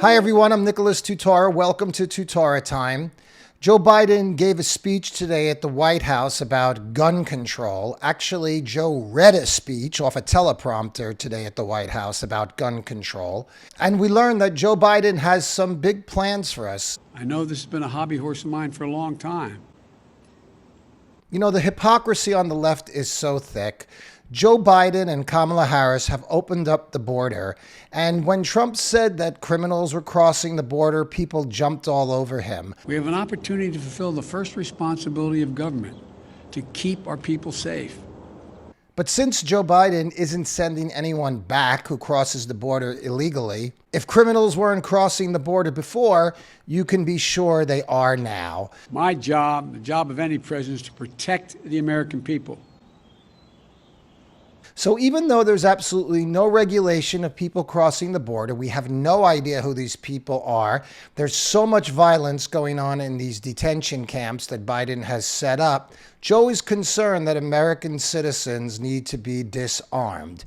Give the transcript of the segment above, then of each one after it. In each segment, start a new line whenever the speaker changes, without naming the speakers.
Hi everyone, I'm Nicholas Tutora. Welcome to Tutora Time. Joe Biden gave a speech today at the White House about gun control. Actually, Joe read a speech off a teleprompter today at the White House about gun control. And we learned that Joe Biden has some big plans for us.
I know this has been a hobby horse of mine for a long time.
You know, the hypocrisy on the left is so thick. Joe Biden and Kamala Harris have opened up the border. And when Trump said that criminals were crossing the border, people jumped all over him.
We have an opportunity to fulfill the first responsibility of government, to keep our people safe.
But since Joe Biden isn't sending anyone back who crosses the border illegally, if criminals weren't crossing the border before, you can be sure they are now.
My job, the job of any president, is to protect the American people.
So even though there's absolutely no regulation of people crossing the border, we have no idea who these people are. There's so much violence going on in these detention camps that Biden has set up. Joe is concerned that American citizens need to be disarmed.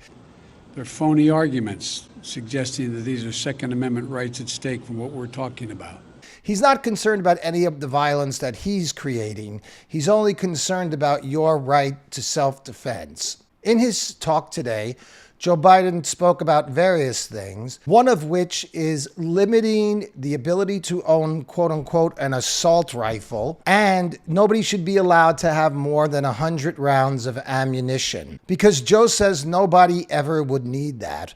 They're phony arguments suggesting that these are Second Amendment rights at stake from what we're talking about.
He's not concerned about any of the violence that he's creating. He's only concerned about your right to self-defense. In his talk today, Joe Biden spoke about various things, one of which is limiting the ability to own, quote unquote, an assault rifle, and nobody should be allowed to have more than 100 rounds of ammunition, because Joe says nobody ever would need that.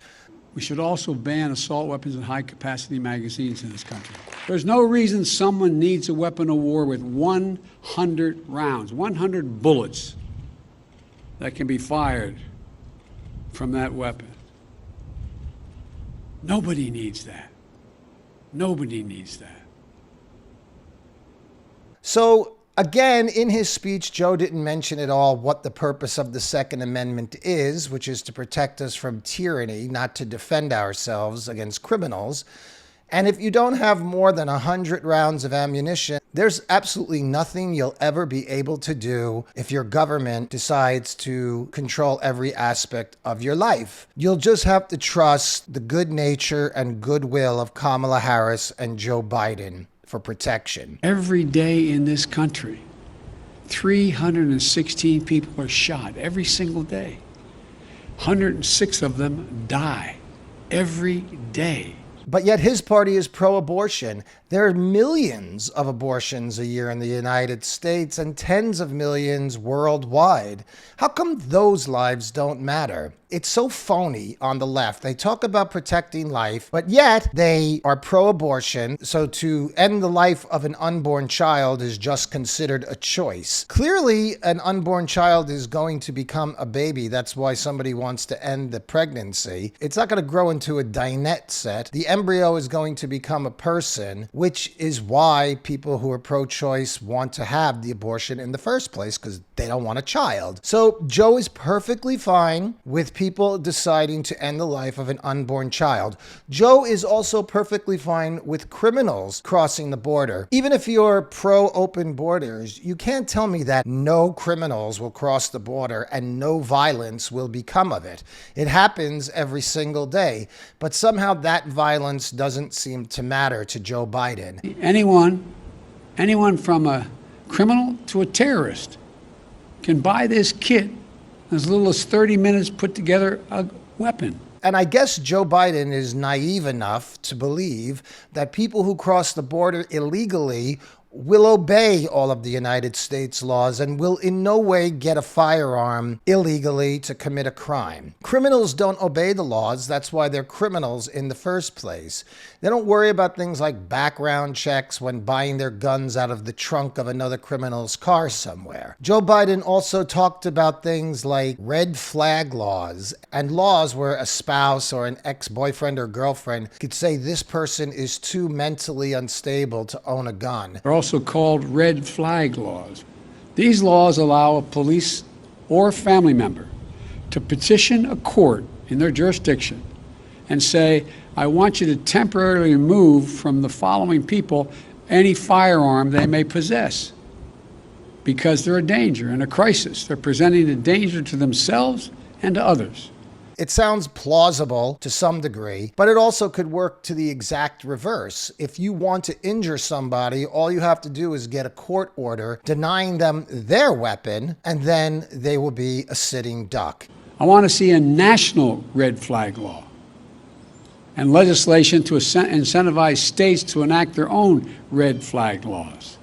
We should also ban assault weapons and high-capacity magazines in this country. There's no reason someone needs a weapon of war with 100 rounds, 100 bullets that can be fired from that weapon. Nobody needs that. Nobody needs that.
So again, in his speech, Joe didn't mention at all what the purpose of the Second Amendment is, which is to protect us from tyranny, not to defend ourselves against criminals. And if you don't have more than 100 rounds of ammunition, there's absolutely nothing you'll ever be able to do if your government decides to control every aspect of your life. You'll just have to trust the good nature and goodwill of Kamala Harris and Joe Biden for protection.
Every day in this country, 316 people are shot every single day. 106 of them die every day.
But yet his party is pro-abortion. There are millions of abortions a year in the United States and tens of millions worldwide. How come those lives don't matter? It's so phony on the left. They talk about protecting life, but yet they are pro-abortion. So to end the life of an unborn child is just considered a choice. Clearly, an unborn child is going to become a baby. That's why somebody wants to end the pregnancy. It's not going to grow into a dinette set. The embryo is going to become a person, which is why people who are pro-choice want to have the abortion in the first place, because they don't want a child. So Joe is perfectly fine with people deciding to end the life of an unborn child. Joe is also perfectly fine with criminals crossing the border. Even if you're pro-open borders, you can't tell me that no criminals will cross the border and no violence will become of it. It happens every single day, but somehow that violence doesn't seem to matter to Joe Biden.
Anyone from a criminal to a terrorist can buy this kit in as little as 30 minutes, put together a weapon.
And I guess Joe Biden is naive enough to believe that people who cross the border illegally will obey all of the United States laws and will in no way get a firearm illegally to commit a crime. Criminals don't obey the laws. That's why they're criminals in the first place. They don't worry about things like background checks when buying their guns out of the trunk of another criminal's car somewhere. Joe Biden also talked about things like red flag laws and laws where a spouse or an ex-boyfriend or girlfriend could say this person is too mentally unstable to own a gun.
They're also called red flag laws. These laws allow a police or family member to petition a court in their jurisdiction and say, I want you to temporarily remove from the following people any firearm they may possess because they're a danger and a crisis. They're presenting a danger to themselves and to others.
It sounds plausible to some degree, but it also could work to the exact reverse. If you want to injure somebody, all you have to do is get a court order denying them their weapon, and then they will be a sitting duck.
I want to see a national red flag law and legislation to incentivize states to enact their own red flag laws.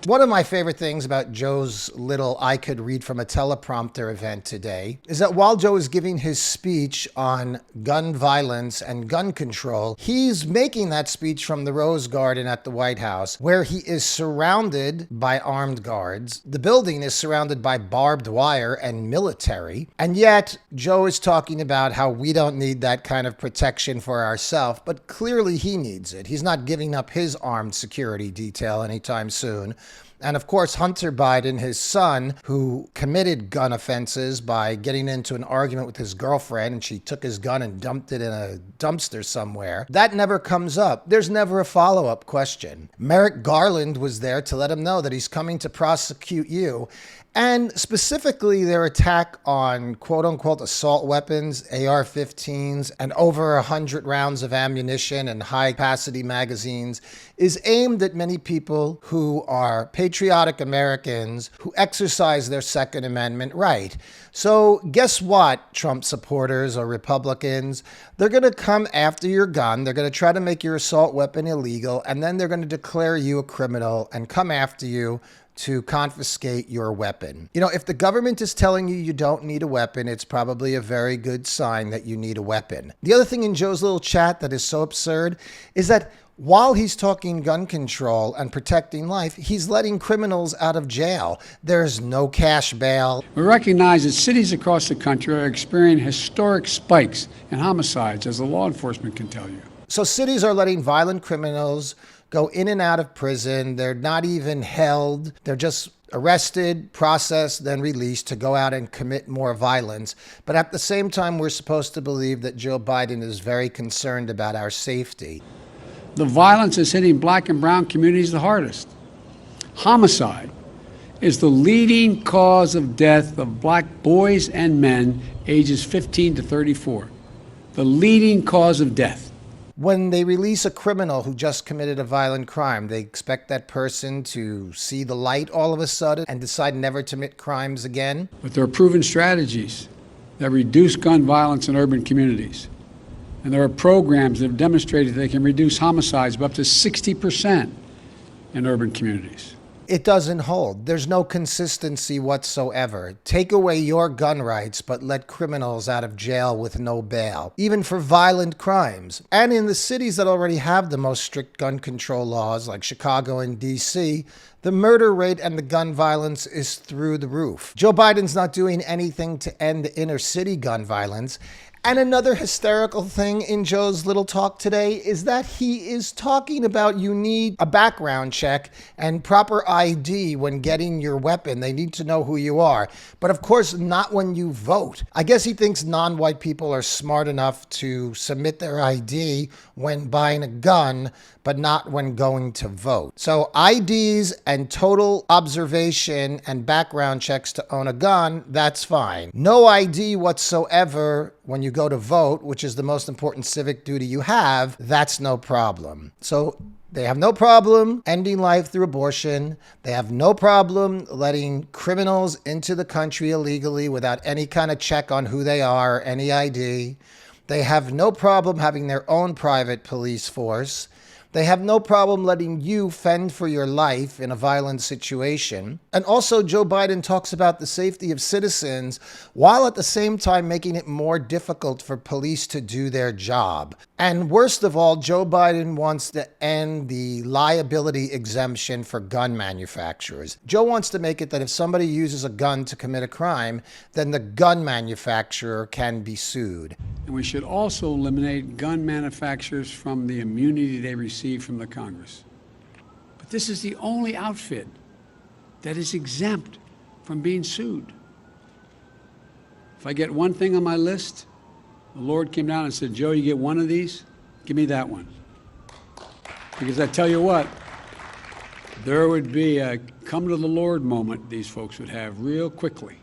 One of my favorite things about Joe's little I could read from a teleprompter event today is that while Joe is giving his speech on gun violence and gun control, he's making that speech from the Rose Garden at the White House, where he is surrounded by armed guards. The building is surrounded by barbed wire and military. And yet Joe is talking about how we don't need that kind of protection for ourselves, but clearly he needs it. He's not giving up his armed security detail anytime soon. And of course, Hunter Biden, his son, who committed gun offenses by getting into an argument with his girlfriend, and she took his gun and dumped it in a dumpster somewhere, that never comes up. There's never a follow-up question. Merrick Garland was there to let him know that he's coming to prosecute you. And specifically, their attack on quote-unquote assault weapons, AR-15s, and over 100 rounds of ammunition and high-capacity magazines is aimed at many people who are patriotic Americans who exercise their Second Amendment right. So guess what, Trump supporters or Republicans? They're going to come after your gun. They're going to try to make your assault weapon illegal, and then they're going to declare you a criminal and come after you to confiscate your weapon. You know, if the government is telling you you don't need a weapon, it's probably a very good sign that you need a weapon. The other thing in Joe's little chat that is so absurd is that while he's talking gun control and protecting life, he's letting criminals out of jail. There's no cash bail.
We recognize that cities across the country are experiencing historic spikes in homicides, as the law enforcement can tell you.
So cities are letting violent criminals go in and out of prison. They're not even held. They're just arrested, processed, then released to go out and commit more violence. But at the same time, we're supposed to believe that Joe Biden is very concerned about our safety.
The violence is hitting black and brown communities the hardest. Homicide is the leading cause of death of black boys and men ages 15 to 34. The leading cause of death.
When they release a criminal who just committed a violent crime, they expect that person to see the light all of a sudden and decide never to commit crimes again.
But there are proven strategies that reduce gun violence in urban communities. And there are programs that have demonstrated they can reduce homicides by up to 60% in urban communities.
It doesn't hold. There's no consistency whatsoever. Take away your gun rights, but let criminals out of jail with no bail, even for violent crimes. And in the cities that already have the most strict gun control laws, like Chicago and DC, the murder rate and the gun violence is through the roof. Joe Biden's not doing anything to end the inner city gun violence. And another hysterical thing in Joe's little talk today is that he is talking about you need a background check and proper ID when getting your weapon. They need to know who you are. But of course, not when you vote. I guess he thinks non-white people are smart enough to submit their ID when buying a gun, but not when going to vote. So IDs and total observation and background checks to own a gun, that's fine. No ID whatsoever when you go to vote, which is the most important civic duty you have, that's no problem. So they have no problem ending life through abortion. They have no problem letting criminals into the country illegally without any kind of check on who they are, any ID. They have no problem having their own private police force. They have no problem letting you fend for your life in a violent situation. And also, Joe Biden talks about the safety of citizens while at the same time making it more difficult for police to do their job. And worst of all, Joe Biden wants to end the liability exemption for gun manufacturers. Joe wants to make it that if somebody uses a gun to commit a crime, then the gun manufacturer can be sued.
And we should also eliminate gun manufacturers from the immunity they receive from the Congress. But this is the only outfit that is exempt from being sued. If I get one thing on my list, the Lord came down and said, Joe, you get one of these, give me that one. Because I tell you what, there would be a come to the Lord moment these folks would have real quickly.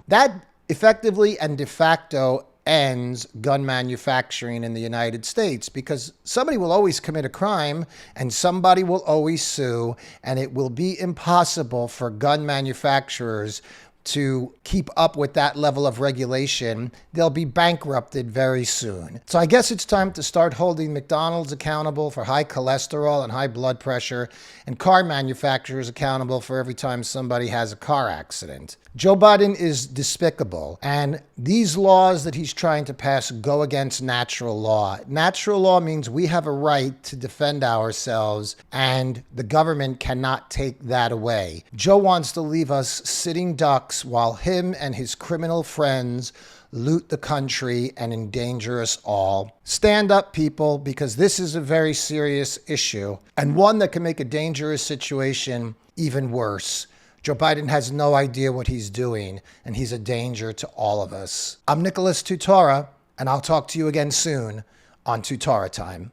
That effectively and de facto ends gun manufacturing in the United States, because somebody will always commit a crime and somebody will always sue, and it will be impossible for gun manufacturers to keep up with that level of regulation. They'll be bankrupted very soon. So I guess it's time to start holding McDonald's accountable for high cholesterol and high blood pressure, and car manufacturers accountable for every time somebody has a car accident. Joe Biden is despicable, and these laws that he's trying to pass go against natural law. Natural law means we have a right to defend ourselves, and the government cannot take that away. Joe wants to leave us sitting ducks while him and his criminal friends loot the country and endanger us all. Stand up, people, because this is a very serious issue, and one that can make a dangerous situation even worse. Joe Biden has no idea what he's doing, and he's a danger to all of us. I'm Nicholas Tutora, and I'll talk to you again soon on Tutora Time.